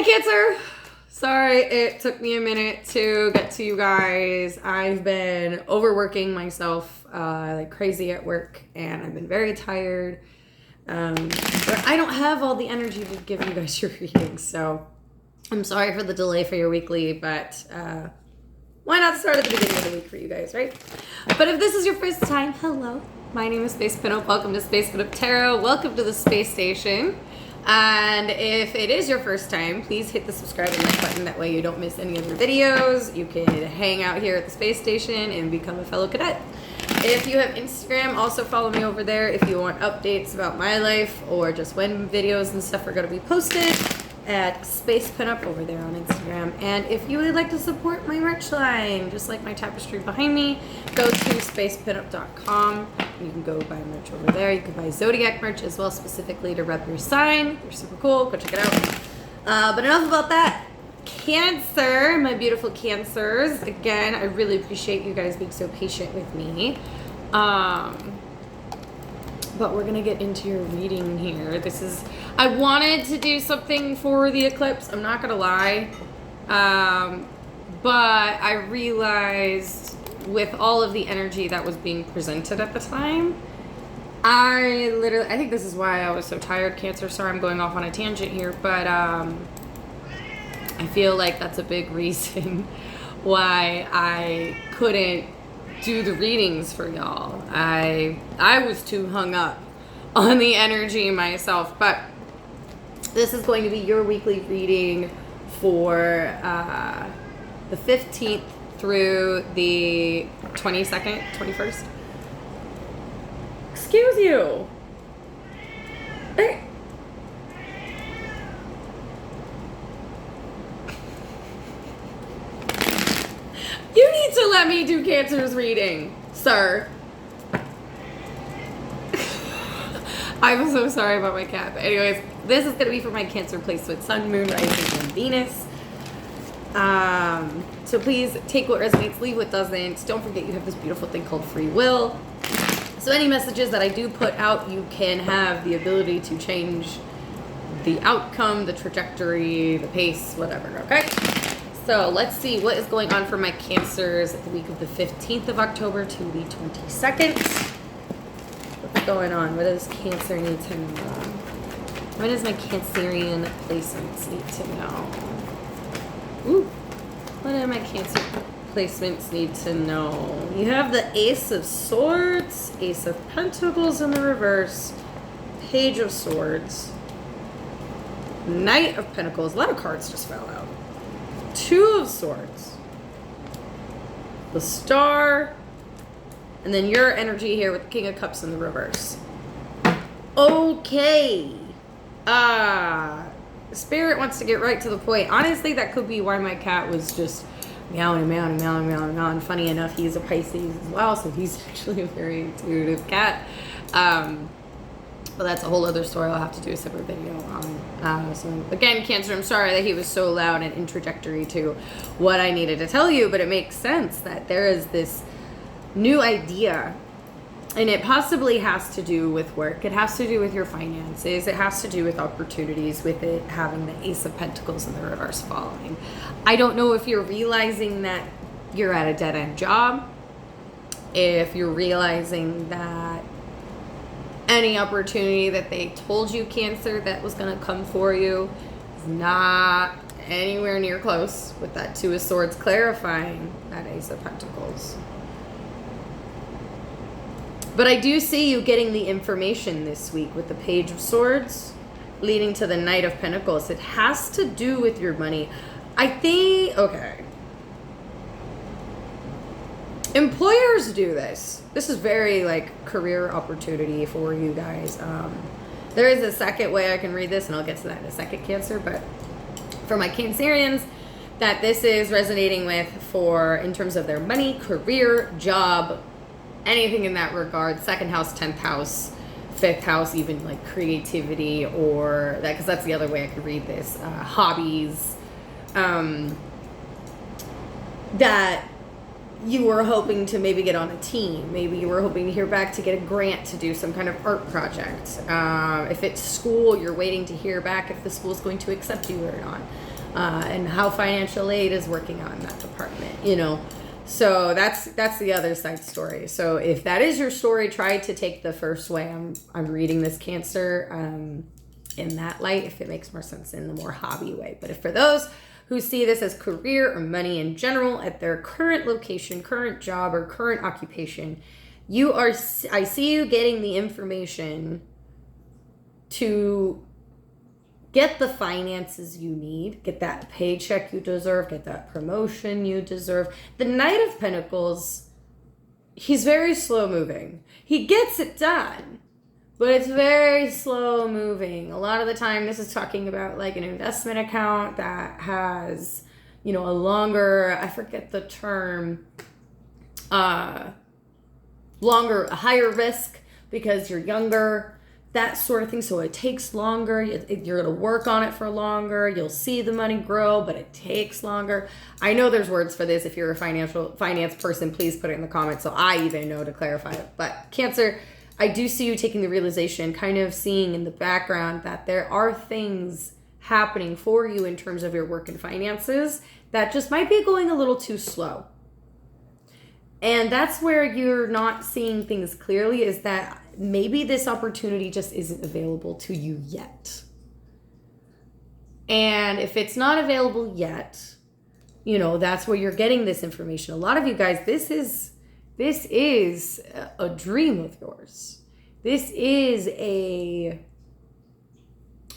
Cancer! Sorry, it took me a minute to get to you guys. I've been overworking myself like crazy at work, and I've been very tired. But I don't have all the energy to give you guys your readings, so I'm sorry for the delay for your weekly, but why not start at the beginning of the week for you guys, right? But if this is your first time, hello. My name is Space Pinup. Welcome to Space Pinup Tarot. Welcome to the space station. And if it is your first time, please hit the subscribe and like button. That way you don't miss any of the videos. You can hang out here at the space station and become a fellow cadet. If you have Instagram, also follow me over there if you want updates about my life or just when videos and stuff are going to be posted at Space Pinup over there on Instagram. And if you would like to support my merch line, just like my tapestry behind me, go to spacepinup.com. You can go buy merch over there. You can buy Zodiac merch as well, specifically to rep your sign. They're super cool. Go check it out. But enough about that. Cancer, my beautiful Cancers. Again, I really appreciate you guys being so patient with me. But we're going to get into your reading here. I wanted to do something for the eclipse. I'm not going to lie. But I realized with all of the energy that was being presented at the time, I think this is why I was so tired, Cancer. Sorry, I'm going off on a tangent here. But I feel like that's a big reason why I couldn't do the readings for y'all. I was too hung up on the energy myself, but this is going to be your weekly reading for the 15th through the 22nd, 21st. Excuse you. Hey. You need to let me do Cancer's reading, sir. I'm so sorry about my cat. But anyways, this is going to be for my Cancer placement, Sun, Moon, Rising, and Venus. So please take what resonates, leave what doesn't. Don't forget you have this beautiful thing called free will. So any messages that I do put out, you can have the ability to change the outcome, the trajectory, the pace, whatever, okay? So let's see what is going on for my Cancers the week of the 15th of October to the 22nd. What's going on? What does Cancer need to know? What does my Cancerian placements need to know? Ooh, what do my Cancer placements need to know? You have the Ace of Swords, Ace of Pentacles in the reverse, Page of Swords, Knight of Pentacles. A lot of cards just fell out. Two of Swords, the Star, and then your energy here with the King of Cups in the reverse. Okay. Spirit wants to get right to the point. Honestly, that could be why my cat was just meowing, meowing, meowing, meowing, meowing. Funny enough, he's a Pisces as well, so he's actually a very intuitive cat. But that's a whole other story. I'll have to do a separate video on. So again, Cancer, I'm sorry that he was so loud and introductory to what I needed to tell you, but it makes sense that there is this new idea, and it possibly has to do with work. It has to do with your finances. It has to do with opportunities, with it having the Ace of Pentacles in the reverse following. I don't know if you're realizing that you're at a dead-end job, if you're realizing that any opportunity that they told you, Cancer, that was going to come for you is not anywhere near close, with that Two of Swords clarifying that Ace of Pentacles. But I do see you getting the information this week with the Page of Swords leading to the Knight of Pentacles. It has to do with your money. I think, okay. Employers do this. This is very like career opportunity for you guys. There is a second way I can read this, and I'll get to that in a second, Cancer. But for my Cancerians, that this is resonating with for in terms of their money, career, job, anything in that regard. Second house, 10th house, 5th house, even like creativity, or that, because that's the other way I could read this. Hobbies. That you were hoping to maybe get on a team. Maybe you were hoping to hear back to get a grant to do some kind of art project. If it's school, you're waiting to hear back if the school's going to accept you or not. and how financial aid is working on that department, you know. So that's the other side story. So if that is your story, try to take the first way I'm reading this, Cancer, in that light, if it makes more sense in the more hobby way. But if for those who see this as career or money in general at their current location, current job, or current occupation, I see you getting the information to get the finances you need, get that paycheck you deserve, get that promotion you deserve. The Knight of Pentacles, he's very slow moving. He gets it done, but it's very slow moving. A lot of the time, this is talking about like an investment account that has, you know, a longer, I forget the term, a higher risk because you're younger, that sort of thing. So it takes longer. You're going to work on it for longer. You'll see the money grow, but it takes longer. I know there's words for this. If you're a finance person, please put it in the comments so I even know to clarify it. But Cancer, I do see you taking the realization, kind of seeing in the background that there are things happening for you in terms of your work and finances that just might be going a little too slow. And that's where you're not seeing things clearly, is that maybe this opportunity just isn't available to you yet. And if it's not available yet, you know, that's where you're getting this information. A lot of you guys, this is a dream of yours. This is a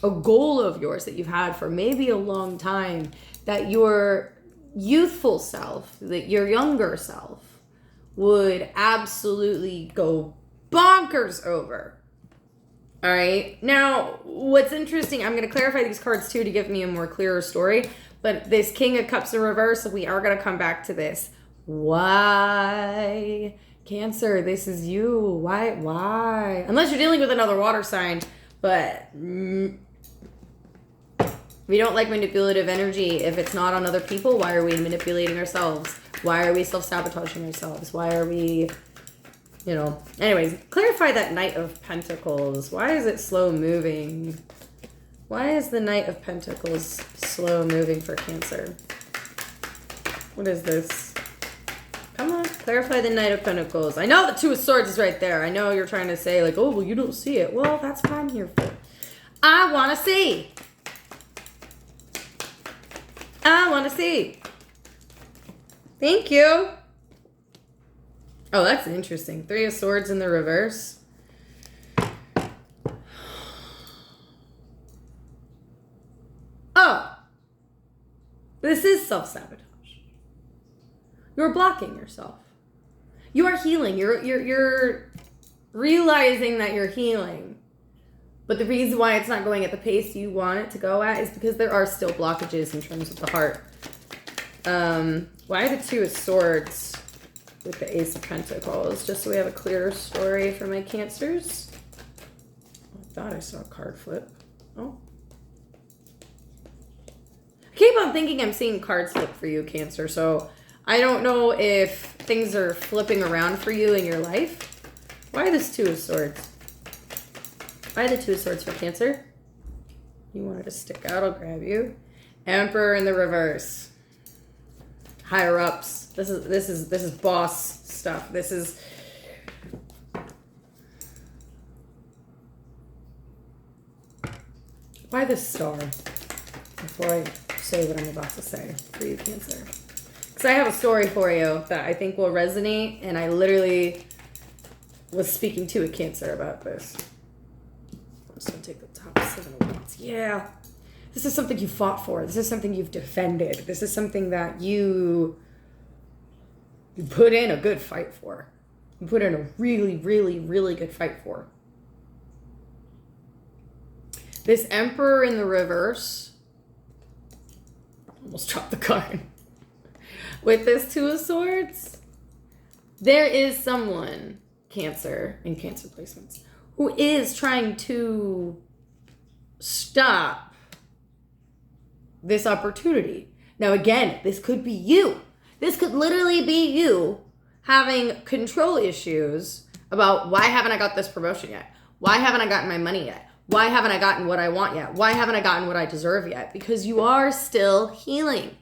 goal of yours that you've had for maybe a long time, that your youthful self, that your younger self would absolutely go bonkers over. All right. Now, what's interesting, I'm going to clarify these cards too to give me a more clearer story, but this King of Cups in reverse, we are going to come back to this. Why? Cancer, this is you. Why? Unless you're dealing with another water sign, but we don't like manipulative energy. If it's not on other people, why are we manipulating ourselves? Why are we self-sabotaging ourselves? Why are we, you know, anyways, clarify that Knight of Pentacles. Why is it slow moving? Why is the Knight of Pentacles slow moving for Cancer? What is this? Come on, clarify the Knight of Pentacles. I know the Two of Swords is right there. I know you're trying to say like, oh, well, you don't see it. Well, that's what I'm here for. I want to see. I want to see. Thank you. Oh, that's interesting. Three of Swords in the reverse. Oh, this is self-sabotage. You're blocking yourself. You are healing. You're realizing that you're healing. But the reason why it's not going at the pace you want it to go at is because there are still blockages in terms of the heart. Why the Two of Swords with the Ace of Pentacles? Just so we have a clearer story for my Cancers. I thought I saw a card flip. Oh. I keep on thinking I'm seeing cards flip for you, Cancer, so I don't know if things are flipping around for you in your life. Why this Two of Swords? Why the Two of Swords for Cancer? You wanted to stick out, I'll grab you. Emperor in the reverse. Higher ups. This is boss stuff. This is why this star? Before I say what I'm about to say for you, Cancer. Because I have a story for you that I think will resonate, and I literally was speaking to a Cancer about this. I'm just going to take the top 7 of Wands. Yeah. This is something you fought for. This is something you've defended. This is something that you put in a good fight for. You put in a really, really, really good fight for. This Emperor in the reverse. Almost dropped the card. With this Two of Swords, there is someone, Cancer, in Cancer placements, who is trying to stop this opportunity. Now, again, this could be you. This could literally be you having control issues about why haven't I got this promotion yet? Why haven't I gotten my money yet? Why haven't I gotten what I want yet? Why haven't I gotten what I deserve yet? Because you are still healing.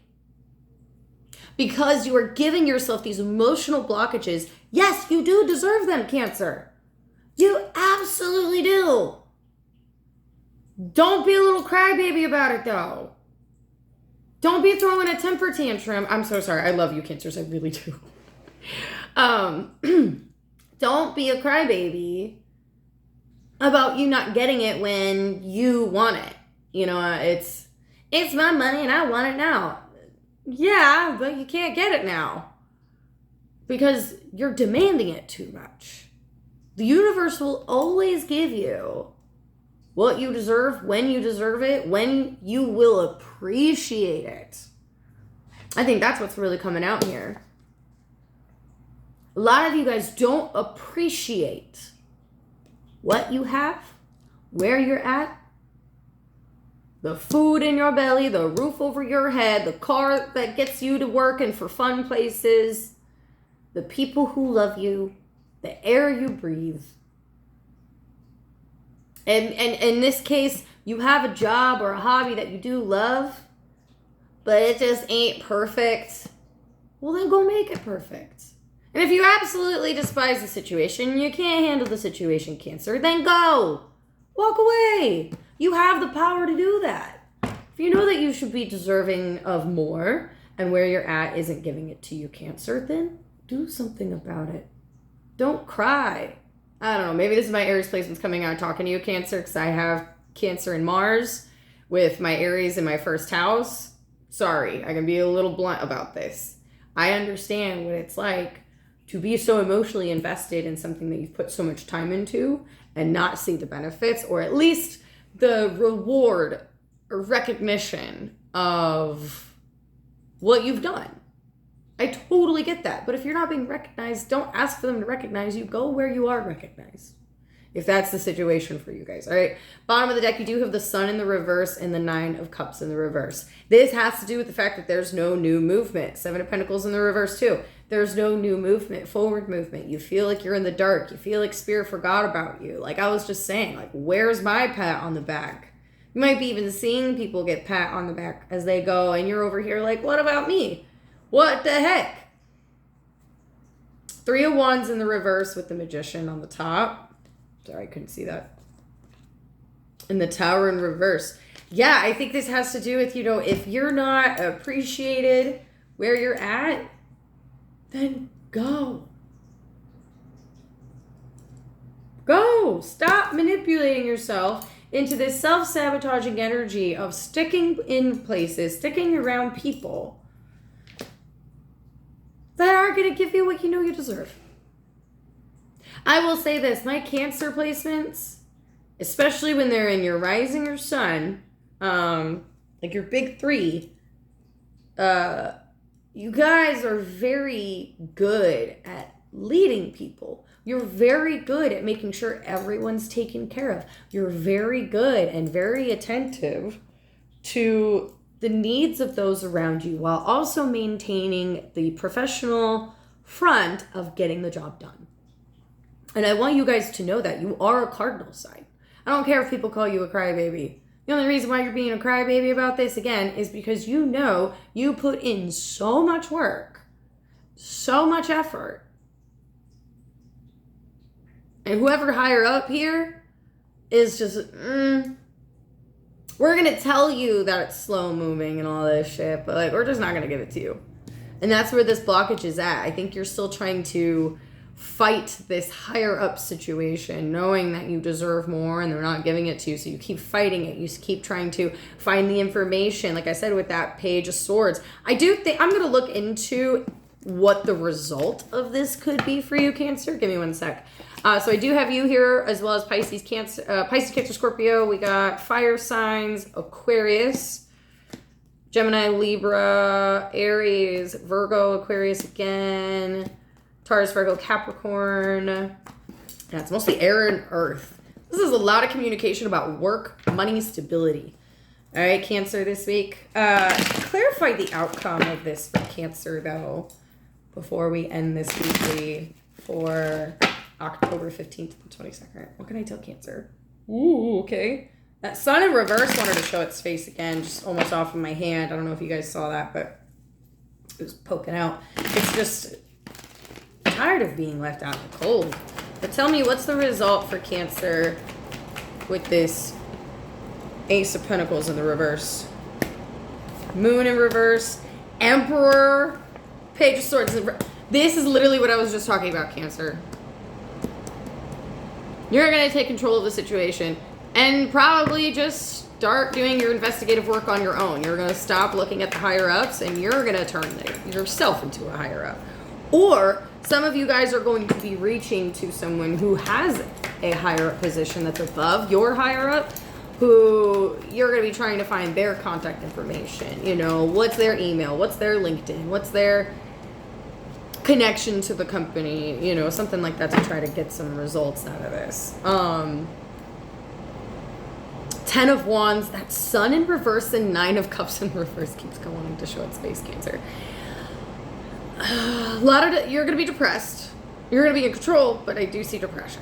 Because you are giving yourself these emotional blockages. Yes, you do deserve them, Cancer. You absolutely do. Don't be a little crybaby about it, though. Don't be throwing a temper tantrum. I'm so sorry. I love you, Cancers. I really do. Don't be a crybaby about you not getting it when you want it. You know, it's my money and I want it now. Yeah, but you can't get it now because you're demanding it too much. The universe will always give you what you deserve, when you deserve it, when you will appreciate it. I think that's what's really coming out here. A lot of you guys don't appreciate what you have, where you're at, the food in your belly, the roof over your head, the car that gets you to work and for fun places, the people who love you, the air you breathe. And in this case, you have a job or a hobby that you do love, but it just ain't perfect. Well, then go make it perfect. And if you absolutely despise the situation, you can't handle the situation, Cancer, then go. Walk away. You have the power to do that. If you know that you should be deserving of more and where you're at isn't giving it to you, Cancer, then do something about it. Don't cry. I don't know, maybe this is my Aries placements coming out talking to you, Cancer, because I have Cancer and Mars with my Aries in my first house. Sorry, I can be a little blunt about this. I understand what it's like to be so emotionally invested in something that you've put so much time into and not see the benefits, or at least the reward or recognition of what you've done. I totally get that. But if you're not being recognized, don't ask for them to recognize you. Go where you are recognized. If that's the situation for you guys. All right. Bottom of the deck, you do have the Sun in the reverse and the 9 of Cups in the reverse. This has to do with the fact that there's no new movement. 7 of Pentacles in the reverse too. There's no new movement, forward movement. You feel like you're in the dark. You feel like Spirit forgot about you. Like I was just saying, like, where's my pat on the back? You might be even seeing people get pat on the back as they go, and you're over here like, what about me? What the heck? 3 of Wands in the reverse with the Magician on the top. Sorry, I couldn't see that. And the Tower in reverse. Yeah, I think this has to do with, if you're not appreciated where you're at, then go. Go. Stop manipulating yourself into this self-sabotaging energy of sticking in places, sticking around people that aren't going to give you what you know you deserve. I will say this, my Cancer placements, especially when they're in your rising or sun, like your big 3, you guys are very good at leading people. You're very good at making sure everyone's taken care of. You're very good and very attentive to the needs of those around you while also maintaining the professional front of getting the job done. And I want you guys to know that you are a cardinal sign. I don't care if people call you a crybaby. The only reason why you're being a crybaby about this, again, is because you know you put in so much work, so much effort. And whoever higher up here is just, we're going to tell you that it's slow moving and all this shit, but we're just not going to give it to you. And that's where this blockage is at. I think you're still trying to fight this higher up situation, knowing that you deserve more and they're not giving it to you. So you keep fighting it. You keep trying to find the information. Like I said, with that Page of Swords, I do think I'm going to look into what the result of this could be for you, Cancer. Give me one sec. So I do have you here as well as Pisces, Cancer, Scorpio. We got fire signs, Aquarius, Gemini, Libra, Aries, Virgo, Aquarius again, Taurus, Virgo, Capricorn. Yeah, it's mostly air and earth. This is a lot of communication about work, money, stability. All right, Cancer this week. Clarify the outcome of this for Cancer, though, before we end this weekly for October 15th and 22nd. What can I tell Cancer? Ooh, okay. That sun in reverse wanted to show its face again, just almost off of my hand. I don't know if you guys saw that, but it was poking out. It's just tired of being left out in the cold. But tell me, what's the result for Cancer with this Ace of Pentacles in the reverse? Moon in reverse. Emperor. Page of Swords. This is literally what I was just talking about, Cancer. You're going to take control of the situation and probably just start doing your investigative work on your own. You're going to stop looking at the higher ups and you're going to turn yourself into a higher up. Or some of you guys are going to be reaching to someone who has a higher up position that's above your higher up, who you're going to be trying to find their contact information. You know, what's their email? What's their LinkedIn? What's their connection to the company? You know, something like that to try to get some results out of this. 10 of Wands, that Sun in reverse and 9 of Cups in reverse keeps going to show its face, Cancer. You're going to be depressed. You're going to be in control, but I do see depression.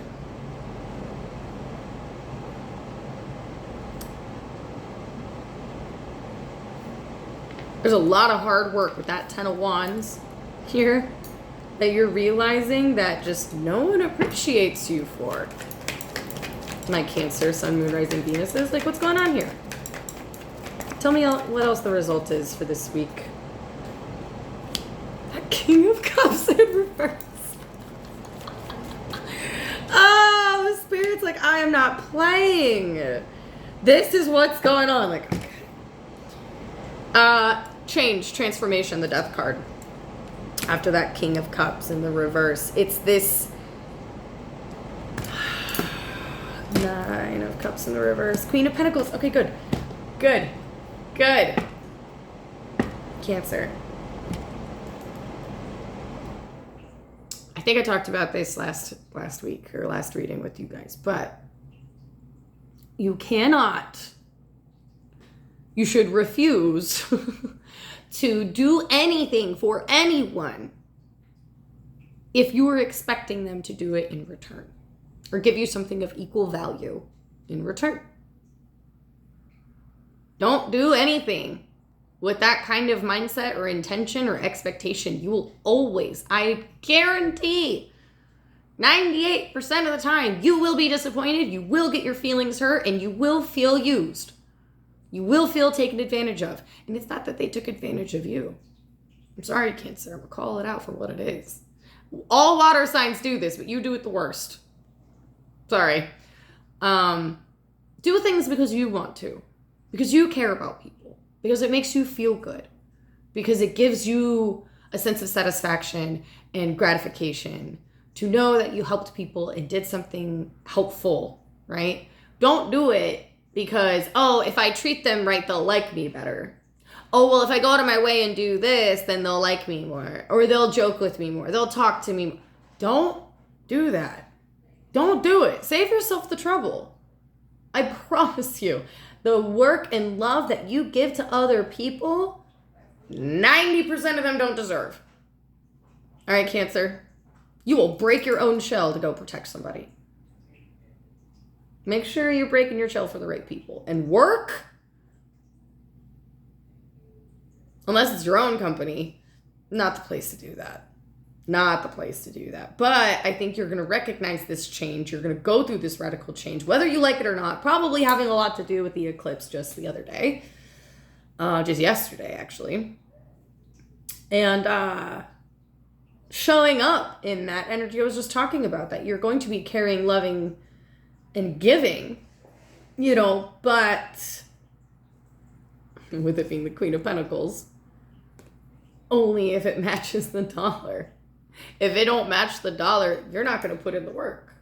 There's a lot of hard work with that 10 of Wands here that you're realizing that just no one appreciates you for. My Cancer, Sun, Moon, Rising, Venus is. Like, what's going on here? Tell me what else the result is for this week. That King of Cups in reverse. Oh, the Spirit's like, I am not playing. This is what's going on. Like, okay. Change, transformation, the Death card. After that King of Cups in the reverse. It's this 9 of Cups in the reverse. Queen of Pentacles. Okay, good. Good. Good. Cancer. I think I talked about this last week or last reading with you guys, but you should refuse to do anything for anyone if you are expecting them to do it in return or give you something of equal value in return. Don't do anything with that kind of mindset or intention or expectation. You will always, I guarantee, 98% of the time, you will be disappointed, you will get your feelings hurt, and you will feel used. You will feel taken advantage of. And it's not that they took advantage of you. I'm sorry, Cancer. I'm going to call it out for what it is. All water signs do this, but you do it the worst. Sorry. Do things because you want to. Because you care about people. Because it makes you feel good. Because it gives you a sense of satisfaction and gratification to know that you helped people and did something helpful, right? Don't do it because, oh, if I treat them right, they'll like me better. Oh, well, if I go out of my way and do this, then they'll like me more. Or they'll joke with me more. They'll talk to me more. Don't do that. Don't do it. Save yourself the trouble. I promise you, the work and love that you give to other people, 90% of them don't deserve. All right, Cancer. You will break your own shell to go protect somebody. Make sure you're breaking your shell for the right people. And work, unless it's your own company, not the place to do that. Not the place to do that. But I think you're going to recognize this change. You're going to go through this radical change, whether you like it or not. Probably having a lot to do with the eclipse just the other day. Just yesterday, actually. And showing up in that energy I was just talking about, that you're going to be caring, loving, and giving, you know, but with it being the Queen of Pentacles, only if it matches the dollar. If it don't match the dollar, you're not going to put in the work.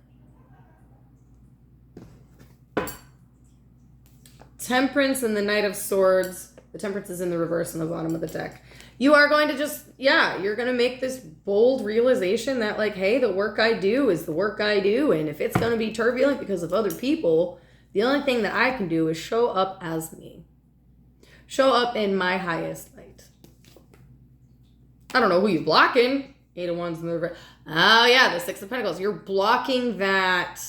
Temperance and the Knight of Swords. The Temperance is in the reverse on the bottom of the deck. You are going to just, you're going to make this bold realization that, like, hey, the work I do is the work I do. And if it's going to be turbulent because of other people, the only thing that I can do is show up as me. Show up in my highest light. I don't know who you're blocking. 8 of Wands in the reverse. Oh, yeah, the 6 of Pentacles. You're blocking that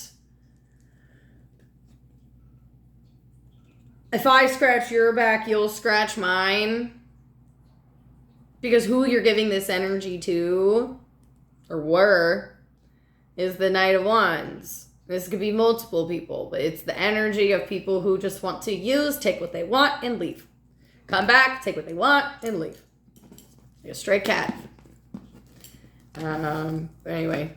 if I scratch your back, you'll scratch mine. Because who you're giving this energy to, or were, is the Knight of Wands. This could be multiple people, but it's the energy of people who just want to use, take what they want, and leave. Come back, take what they want, and leave. Like a stray cat. But anyway.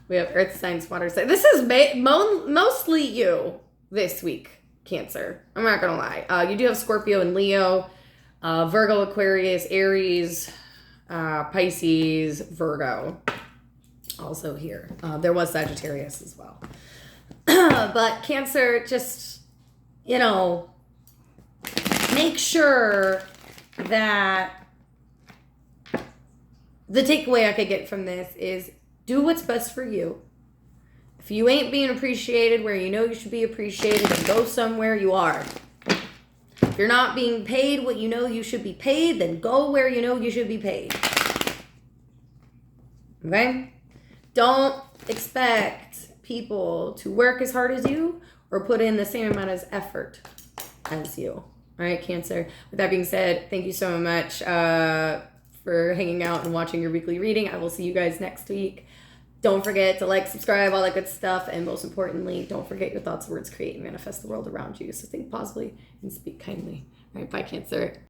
We have Earth signs, water signs. This is mostly you this week, Cancer. I'm not going to lie. You do have Scorpio and Leo. Virgo, Aquarius, Aries, Pisces, Virgo. Also here. There was Sagittarius as well. But Cancer, just, make sure that the takeaway I could get from this is do what's best for you. If you ain't being appreciated where you know you should be appreciated, then go somewhere you are. If you're not being paid what you know you should be paid, then go where you know you should be paid. Okay? Don't expect people to work as hard as you or put in the same amount of effort as you. All right, Cancer. With that being said, thank you so much for hanging out and watching your weekly reading. I will see you guys next week. Don't forget to like, subscribe, all that good stuff. And most importantly, don't forget your thoughts, words create and manifest the world around you. So think positively and speak kindly. All right, bye, Cancer.